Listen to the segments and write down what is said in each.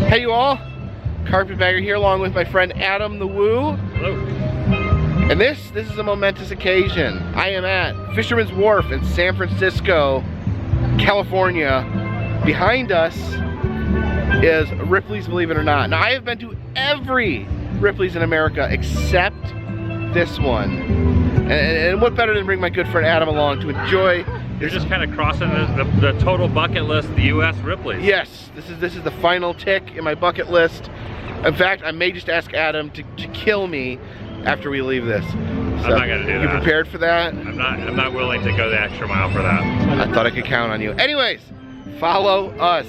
Hey you all, Carpetbagger here along with my friend Adam the Woo. Hello. And this is a momentous occasion. I am at Fisherman's Wharf in San Francisco, California. Behind us is Ripley's, believe it or not. Now I have been to every Ripley's in America except this one. And what better than bring my good friend Adam along to enjoy. You're just kind of crossing the total bucket list, the U.S. Ripley's. Yes, this is the final tick in my bucket list. In fact, I may just ask Adam to kill me after we leave this. So, I'm not gonna do that. You prepared for that? I'm not willing to go the extra mile for that. I thought I could count on you. Anyways, follow us.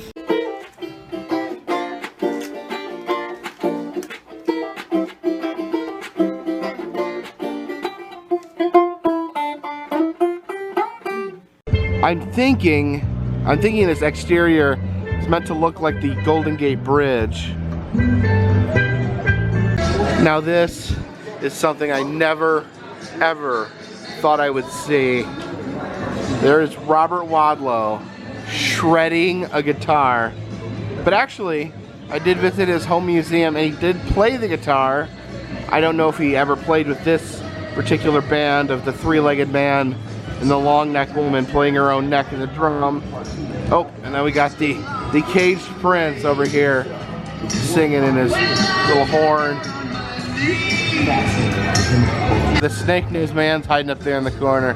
I'm thinking this exterior is meant to look like the Golden Gate Bridge. Now this is something I never, ever thought I would see. There's Robert Wadlow shredding a guitar. But actually, I did visit his home museum and he did play the guitar. I don't know if he ever played with this particular band of the three-legged man and the long-necked woman playing her own neck in the drum. Oh, and then we got the caged prince over here singing in his little horn. The snake news man's hiding up there in the corner.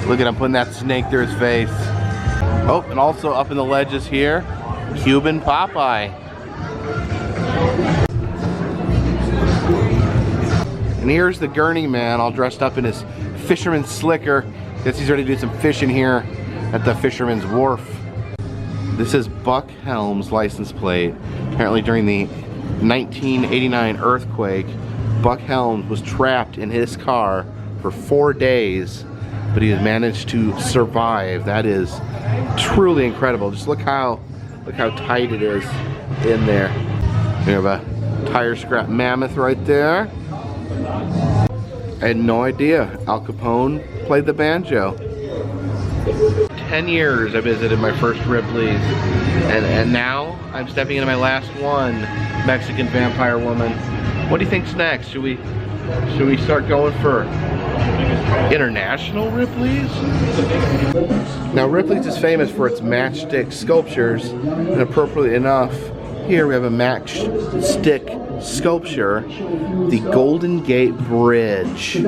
Look at him putting that snake through his face. Oh, and also up in the ledges here, Cuban Popeye. And here's the gurney man all dressed up in his fisherman's slicker. Guess he's ready to do some fishing here at the Fisherman's Wharf. This is Buck Helms' license plate. Apparently during the 1989 earthquake, Buck Helms was trapped in his car for 4 days, but he has managed to survive. That is truly incredible. Just look how tight it is in there. We have a tire scrap mammoth right there. I had no idea Al Capone played the banjo. 10 years I visited my first Ripley's, and now I'm stepping into my last one, Mexican Vampire Woman. What do you think's next? Should we start going for international Ripley's? Now Ripley's is famous for its matchstick sculptures, and appropriately enough, here we have a matchstick sculpture, the Golden Gate Bridge.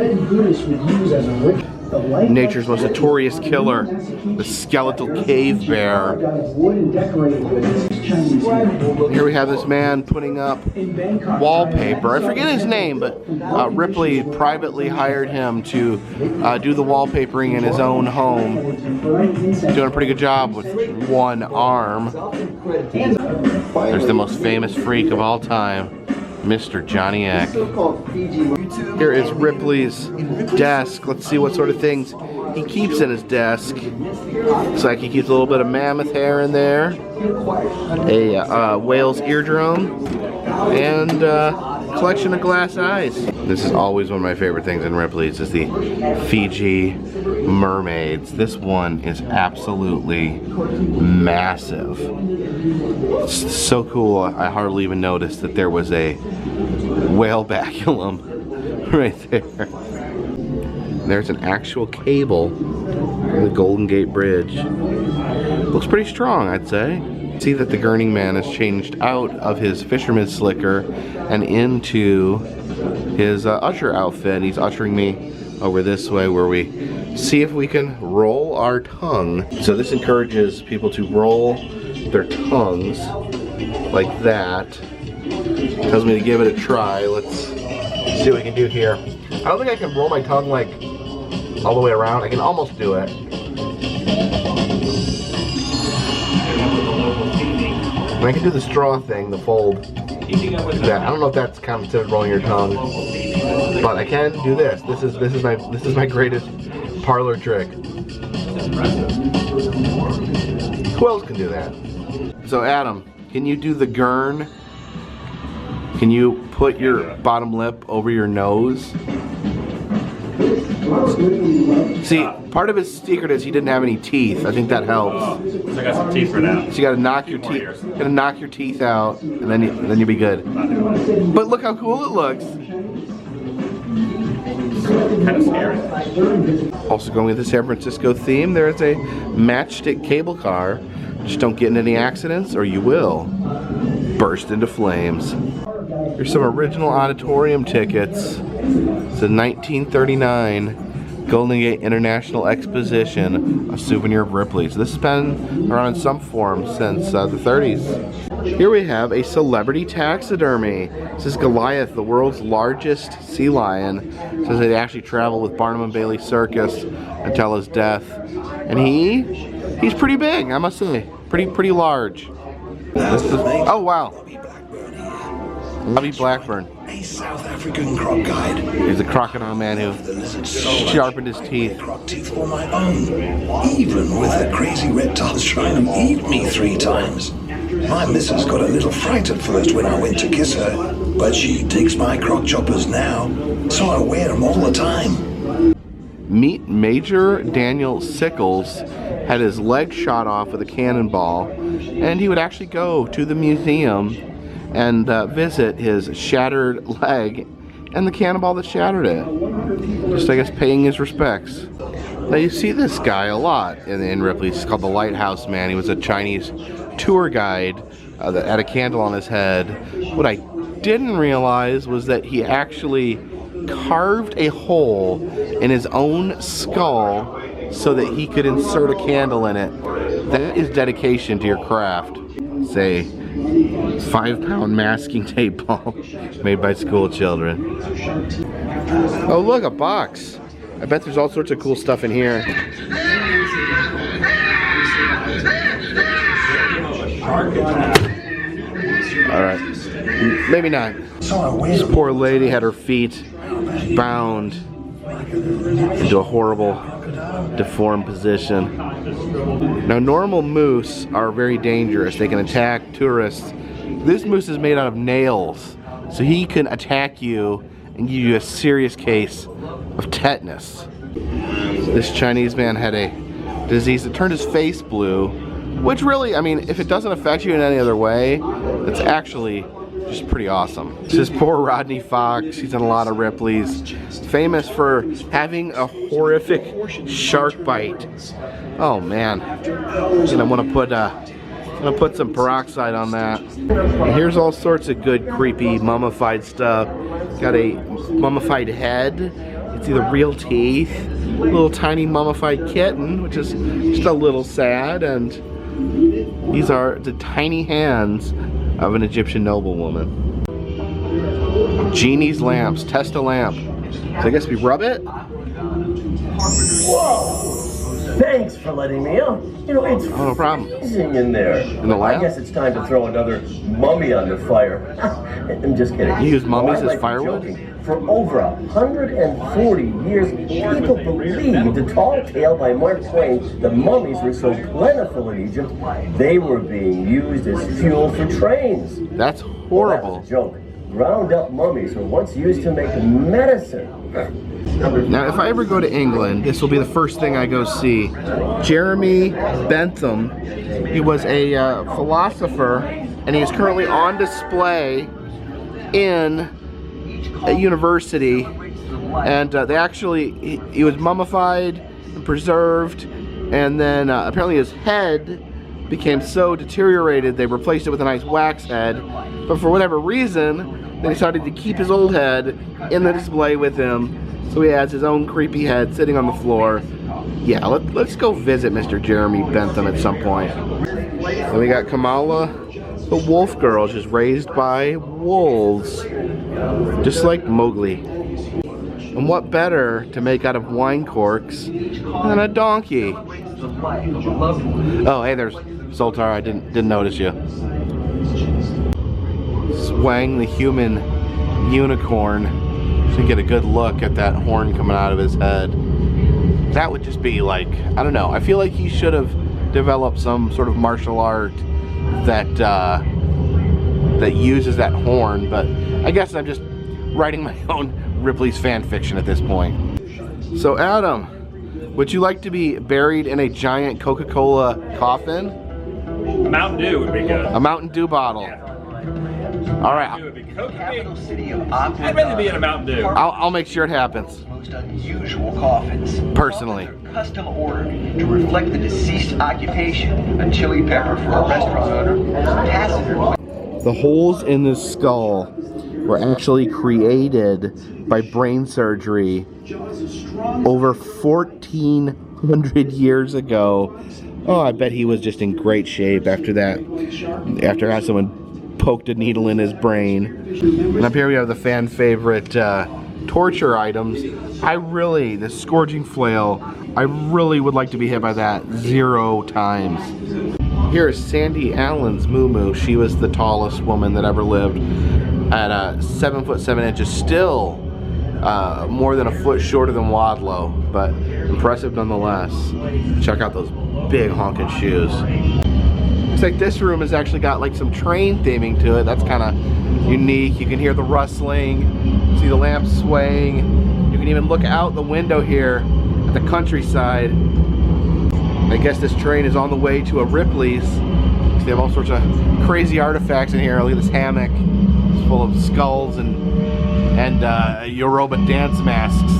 Nature's most notorious killer, the skeletal cave bear. Here we have this man putting up wallpaper. I forget his name, but Ripley privately hired him to do the wallpapering in his own home. Doing a pretty good job with one arm. There's the most famous freak of all time, Mr. Johnny Eck. Here is Ripley's desk. Let's see what sort of things he keeps in his desk. Looks like he keeps a little bit of mammoth hair in there, a whale's eardrum, and a collection of glass eyes. This is always one of my favorite things in Ripley's, is the Fiji mermaids. This one is absolutely massive. It's so cool, I hardly even noticed that there was a whale baculum right there. There's an actual cable for the Golden Gate Bridge. Looks pretty strong, I'd say. See that the gurney man has changed out of his fisherman's slicker and into his usher outfit. He's ushering me over this way where we see if we can roll our tongue. So this encourages people to roll their tongues like that. Tells me to give it a try. Let's see what we can do here. I don't think I can roll my tongue like all the way around. I can almost do it. And I can do the straw thing, the fold. I don't know if that's considered rolling your tongue, but I can do this. This is my greatest parlor trick. Who else can do that? So Adam, can you do the gurn? Can you put your bottom lip over your nose? See, part of his secret is he didn't have any teeth. I think that helps. So I got some teeth for now. So you gotta knock your teeth. Gotta knock your teeth out, and then you'll be good. But look how cool it looks. Kind of scary. Also going with the San Francisco theme, there is a Matchstick cable car. Just don't get in any accidents, or you will burst into flames. Here's some original Odditorium tickets. It's a 1939 Golden Gate International Exposition, a souvenir of Ripley. So this has been around in some form since the 30s. Here we have a celebrity taxidermy. This is Goliath, the world's largest sea lion. It says that he actually traveled with Barnum and Bailey Circus until his death. And he's pretty big, I must say. Pretty large. Oh wow. Bobby Blackburn. A South African croc guide. He's a crocodile man who sharpened his teeth. Croc teeth for my own. Even with the crazy reptiles trying to eat me 3 times. My missus got a little fright at first when I went to kiss her, but she digs my croc choppers now, so I wear them all the time. Meet Major Daniel Sickles. Had his leg shot off with a cannonball, and he would actually go to the museum and visit his shattered leg and the cannonball that shattered it. Just, I guess, paying his respects. Now you see this guy a lot in Ripley. He's called the Lighthouse Man. He was a Chinese tour guide that had a candle on his head. What I didn't realize was that he actually carved a hole in his own skull so that he could insert a candle in it. That is dedication to your craft. Say, 5-pound masking tape ball made by school children. Oh look, a box. I bet there's all sorts of cool stuff in here. Alright, maybe not. This poor lady had her feet bound into a horrible, deformed position. Now, normal moose are very dangerous. They can attack tourists. This moose is made out of nails, so he can attack you and give you a serious case of tetanus. This Chinese man had a disease that turned his face blue, which really, I mean, if it doesn't affect you in any other way, it's actually just pretty awesome. This is poor Rodney Fox. He's in a lot of Ripley's. Famous for having a horrific shark bite. Oh man. I'm gonna put some peroxide on that. And here's all sorts of good, creepy, mummified stuff. Got a mummified head. It's either real teeth, a little tiny mummified kitten, which is just a little sad, and these are the tiny hands of an Egyptian noblewoman. Genie's lamps. Test a lamp. So I guess we rub it? Whoa! Thanks for letting me out. You know, it's no problem. freezing in there. In the lamp? I guess it's time to throw another mummy on the fire. I'm just kidding. You use mummies I as firewood? Joking. For over 140 years, people believed the tall tale by Mark Twain, the mummies were so plentiful in Egypt, they were being used as fuel for trains. That's horrible. Well, that was a joke. Ground up mummies were once used to make medicine. Now, if I ever go to England, this will be the first thing I go see. Jeremy Bentham. He was a philosopher, and he is currently on display in a university. And they actually, he was mummified and preserved, and then apparently his head became so deteriorated they replaced it with a nice wax head. But for whatever reason, they decided to keep his old head in the display with him. So he has his own creepy head sitting on the floor. Yeah, let's go visit Mr. Jeremy Bentham at some point. Then we got Kamala, the wolf girl, just raised by wolves. Just like Mowgli. And what better to make out of wine corks than a donkey? Oh, hey, there's Zoltar. I didn't notice you. Swang the human unicorn. To get a good look at that horn coming out of his head. That would just be like, I don't know. I feel like he should have developed some sort of martial art that that uses that horn. But I guess I'm just writing my own Ripley's fan fiction at this point. So Adam, Would you like to be buried in a giant Coca-Cola coffin? Mountain Dew would be good. A Mountain Dew bottle. Yeah. All right. It would be I'd rather be in a Mountain Dew. I'll make sure it happens. Most unusual coffins. Personally. Coffins are custom ordered to reflect the deceased occupation. A chili pepper for a restaurant owner. Taciturn. The holes in this skull were actually created by brain surgery over 1,400 years ago. Oh, I bet he was just in great shape after that, after having someone poked a needle in his brain. And up here we have the fan favorite torture items. The scourging flail, I really would like to be hit by that 0 times. Here is Sandy Allen's moo-moo. She was the tallest woman that ever lived at 7 foot 7 inches, still more than a foot shorter than Wadlow, but impressive nonetheless. Check out those big honking shoes. Looks like this room has actually got like some train theming to it. That's kind of unique. You can hear the rustling, see the lamps swaying. You can even look out the window here at the countryside. I guess this train is on the way to a Ripley's. They have all sorts of crazy artifacts in here. Look at this hammock. It's full of skulls and Yoruba dance masks.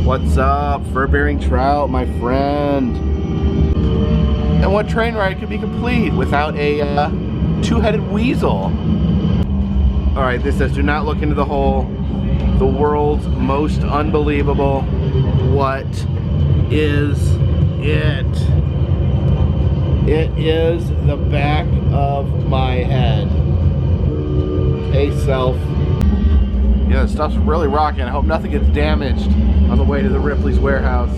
What's up, fur-bearing trout, my friend? And what train ride could be complete without a two-headed weasel? All right, this says, do not look into the hole. The world's most unbelievable. What is it? It is the back of my head. Hey, self. Yeah, the stuff's really rocking. I hope nothing gets damaged on the way to the Ripley's warehouse.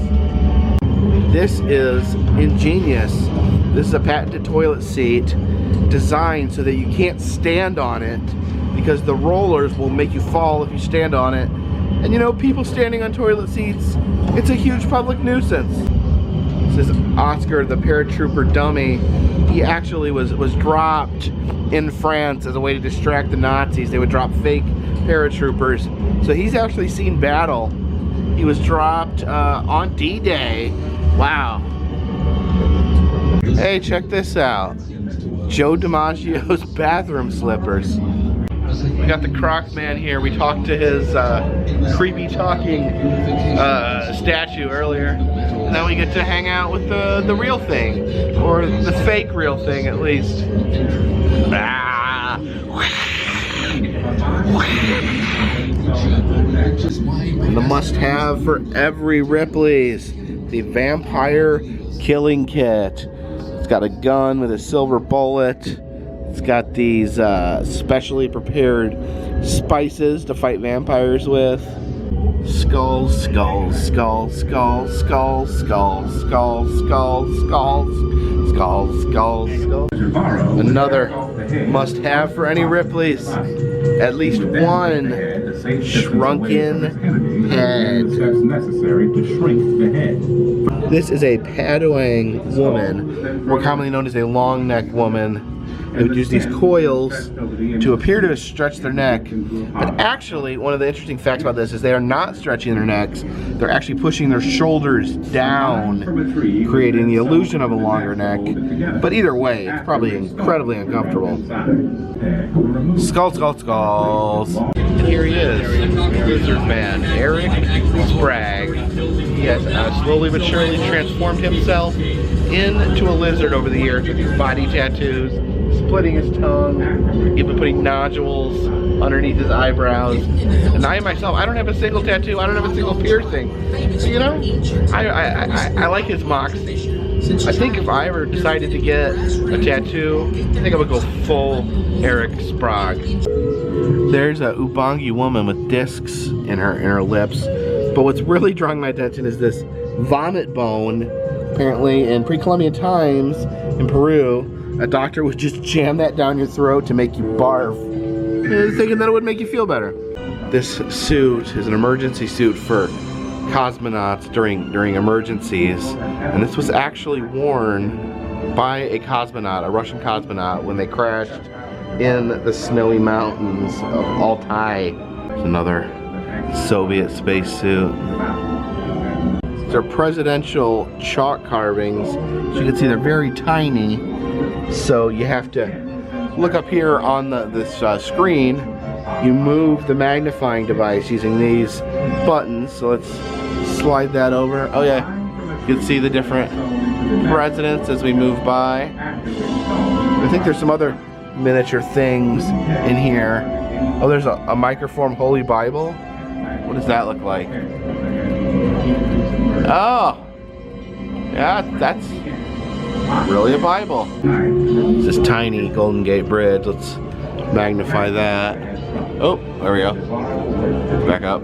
This is ingenious. This is a patented toilet seat designed so that you can't stand on it because the rollers will make you fall if you stand on it. And you know, people standing on toilet seats, it's a huge public nuisance. This is Oscar, the paratrooper dummy. He actually was dropped in France as a way to distract the Nazis. They would drop fake paratroopers. So he's actually seen battle. He was dropped on D-Day. Wow. Hey, check this out. Joe DiMaggio's bathroom slippers. We got the Croc Man here. We talked to his creepy talking statue earlier. Now we get to hang out with the real thing, or the fake real thing at least. Ah. The must-have for every Ripley's, the Vampire Killing Kit. It's got a gun with a silver bullet. It's got these specially prepared spices to fight vampires with. Skulls, skulls, skulls, skulls, skulls, skulls, skulls, skulls, skulls, skulls, skulls, skulls. Another must-have for any Ripley's. At least one shrunken head. This is a Padawang woman, more commonly known as a long neck woman. They would use these coils to appear to stretch their neck, but actually one of the interesting facts about this is they are not stretching their necks, they're actually pushing their shoulders down, creating the illusion of a longer neck. But either way, it's probably incredibly uncomfortable. Skulls, skulls, skulls. And here he is, Lizard Man, Eric Sprague. He has slowly but surely transformed himself into a lizard over the years with his body tattoos, splitting his tongue, even putting nodules underneath his eyebrows. And I myself, I don't have a single tattoo, I don't have a single piercing. So, you know, I like his moxie. I think if I ever decided to get a tattoo, I think I would go full Eric Sprague. There's a Ubangi woman with discs in her lips. But what's really drawing my attention is this vomit bone. Apparently in pre-Columbian times in Peru, a doctor would just jam that down your throat to make you barf, thinking that it would make you feel better. This suit is an emergency suit for cosmonauts during emergencies, and this was actually worn by a cosmonaut, a Russian cosmonaut, when they crashed in the snowy mountains of Altai. It's another Soviet spacesuit. They're presidential chalk carvings. As you can see, they're very tiny. So you have to look up here on this screen. You move the magnifying device using these buttons. So let's slide that over. Oh yeah, you can see the different presidents as we move by. I think there's some other miniature things in here. Oh, there's a microform Holy Bible. What does that look like? Oh, yeah, that's really a Bible. It's this tiny Golden Gate Bridge. Let's magnify that. Oh, there we go. Back up.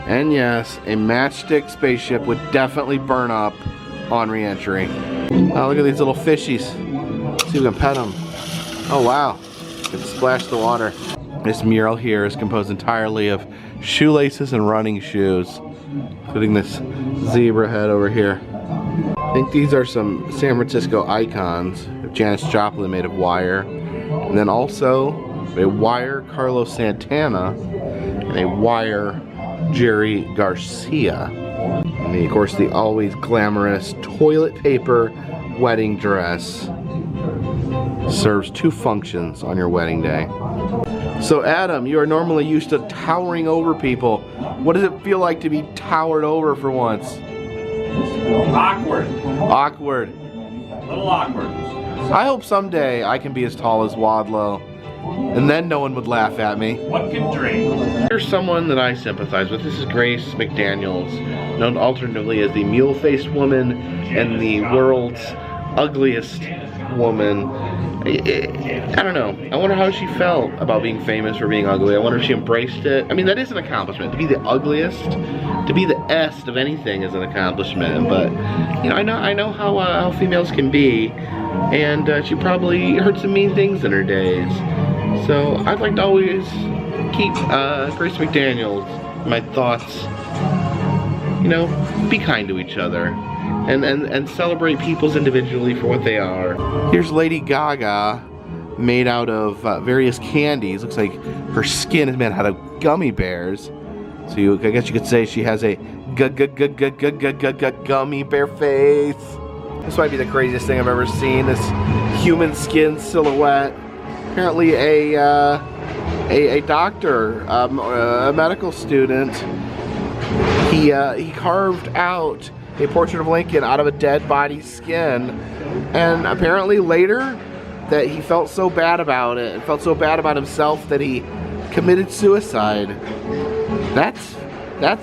And yes, a Matchstick spaceship would definitely burn up on re-entry. Oh, look at these little fishies. Let's see if we can pet them. Oh wow, it splashed the water. This mural here is composed entirely of shoelaces and running shoes, including this zebra head over here. I think these are some San Francisco icons. Janis Joplin made of wire, and then also a wire Carlos Santana and a wire Jerry Garcia. And of course the always glamorous toilet paper wedding dress serves two functions on your wedding day. So Adam, you are normally used to towering over people. What does it feel like to be towered over for once? Awkward. Awkward. A little awkward. I hope someday I can be as tall as Wadlow, and then no one would laugh at me. What can dream? Here's someone that I sympathize with. This is Grace McDaniels, known alternatively as the mule-faced woman and the world's ugliest woman. I don't know. I wonder how she felt about being famous for being ugly. I wonder if she embraced it. I mean, that is an accomplishment. To be the ugliest, to be the est of anything is an accomplishment. But you know, I know how females can be, and she probably heard some mean things in her days. So I'd like to always keep Grace McDaniels in my thoughts. You know, be kind to each other. And celebrate peoples individually for what they are. Here's Lady Gaga, made out of various candies. Looks like her skin is made out of gummy bears. So I guess you could say she has a gummy bear face. This might be the craziest thing I've ever seen. This human skin silhouette. Apparently a doctor, a medical student. He carved out a portrait of Lincoln out of a dead body's skin, and apparently later that he felt so bad about it and felt so bad about himself that he committed suicide. That's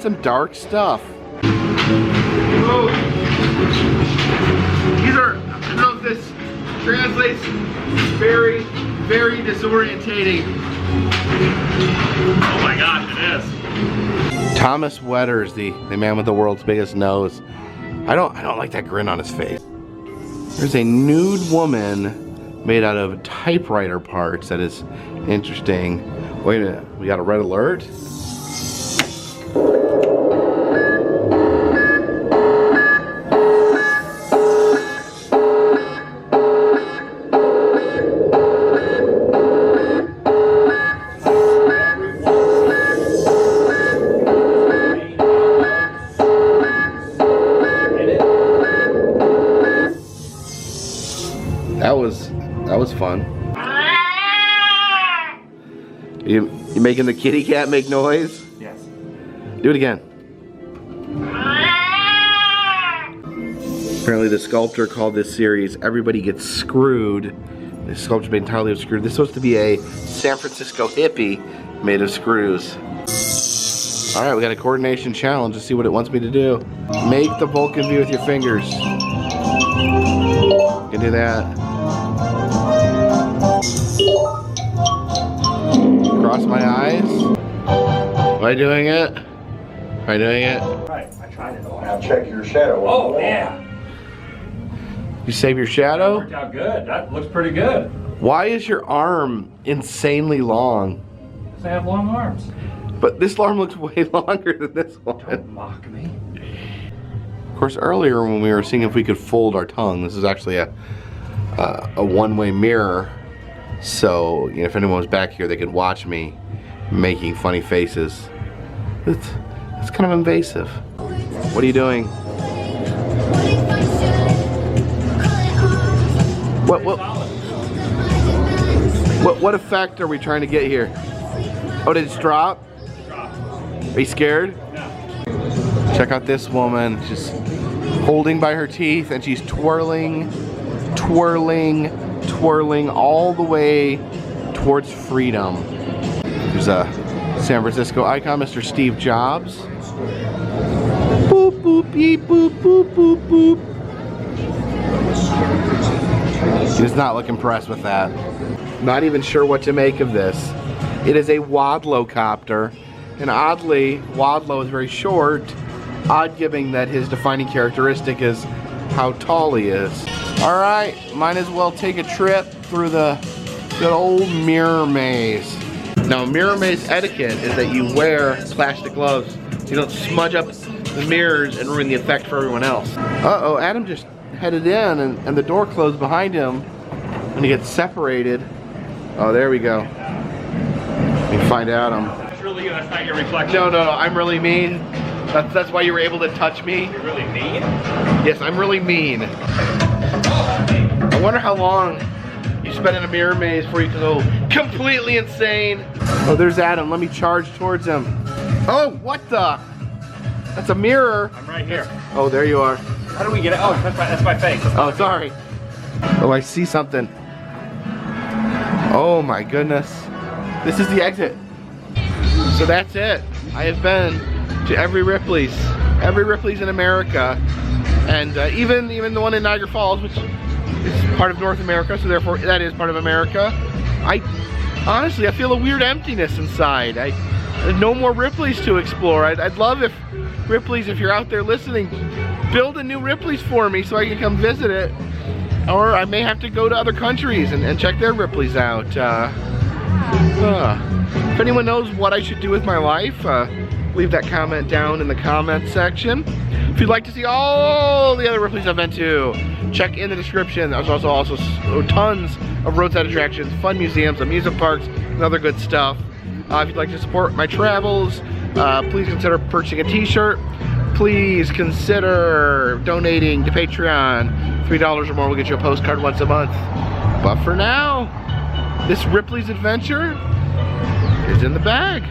some dark stuff. Whoa. These are, I don't know if this translates, very, very disorientating. Oh my gosh, it is. Thomas Wetters, the man with the world's biggest nose. I don't like that grin on his face. There's a nude woman made out of typewriter parts that is interesting. Wait a minute, we got a red alert? That was fun. You making the kitty cat make noise? Yes. Do it again. Apparently the sculptor called this series Everybody Gets Screwed. The sculpture made entirely of screws. This is supposed to be a San Francisco hippie made of screws. Alright, we got a coordination challenge. Let's see what it wants me to do. Make the Vulcan V with your fingers. You can do that. Cross my eyes. Am I doing it? Am I doing it? Right, I tried it. Now check your shadow. Oh, yeah. You save your shadow? Worked out good. That looks pretty good. Why is your arm insanely long? Because I have long arms. But this arm looks way longer than this one. Don't mock me. Of course, earlier when we were seeing if we could fold our tongue, this is actually a one-way mirror. So, you know, if anyone was back here, they could watch me making funny faces. It's kind of invasive. What are you doing? What effect are we trying to get here? Oh, did it drop? Are you scared? No. Check out this woman, just holding by her teeth, and she's twirling, twirling, twirling all the way towards freedom. There's a San Francisco icon, Mr. Steve Jobs. Boop, boop, beep, boop, boop, boop, boop. He does not look impressed with that. Not even sure what to make of this. It is a Wadlow-copter, and oddly, Wadlow is very short, odd given that his defining characteristic is how tall he is. Alright, might as well take a trip through the good old mirror maze. Now, mirror maze etiquette is that you wear plastic gloves. You don't smudge up the mirrors and ruin the effect for everyone else. Uh-oh, Adam just headed in and the door closed behind him and he gets separated. Oh, there we go. We can find Adam. That's really you, that's not your reflection. No, I'm really mean. That's why you were able to touch me. You're really mean? Yes, I'm really mean. I wonder how long you spend in a mirror maze before you can go completely insane. Oh, there's Adam. Let me charge towards him. Oh, what the? That's a mirror. I'm right here. Oh, there you are. How do we get it? Oh, that's my face. Oh, sorry. Oh, I see something. Oh my goodness. This is the exit. So that's it. I have been to every Ripley's in America, and even the one in Niagara Falls, which is part of North America, so therefore that is part of America. Honestly, I feel a weird emptiness inside. There's no more Ripley's to explore. I'd love if Ripley's, if you're out there listening, build a new Ripley's for me so I can come visit it. Or I may have to go to other countries and check their Ripley's out. If anyone knows what I should do with my life, leave that comment down in the comment section. If you'd like to see all the other Ripley's I've been to, check in the description. There's also tons of roadside attractions, fun museums, amusement parks, and other good stuff. If you'd like to support my travels, please consider purchasing a t-shirt. Please consider donating to Patreon. $3 or more will get you a postcard once a month. But for now, this Ripley's adventure is in the bag.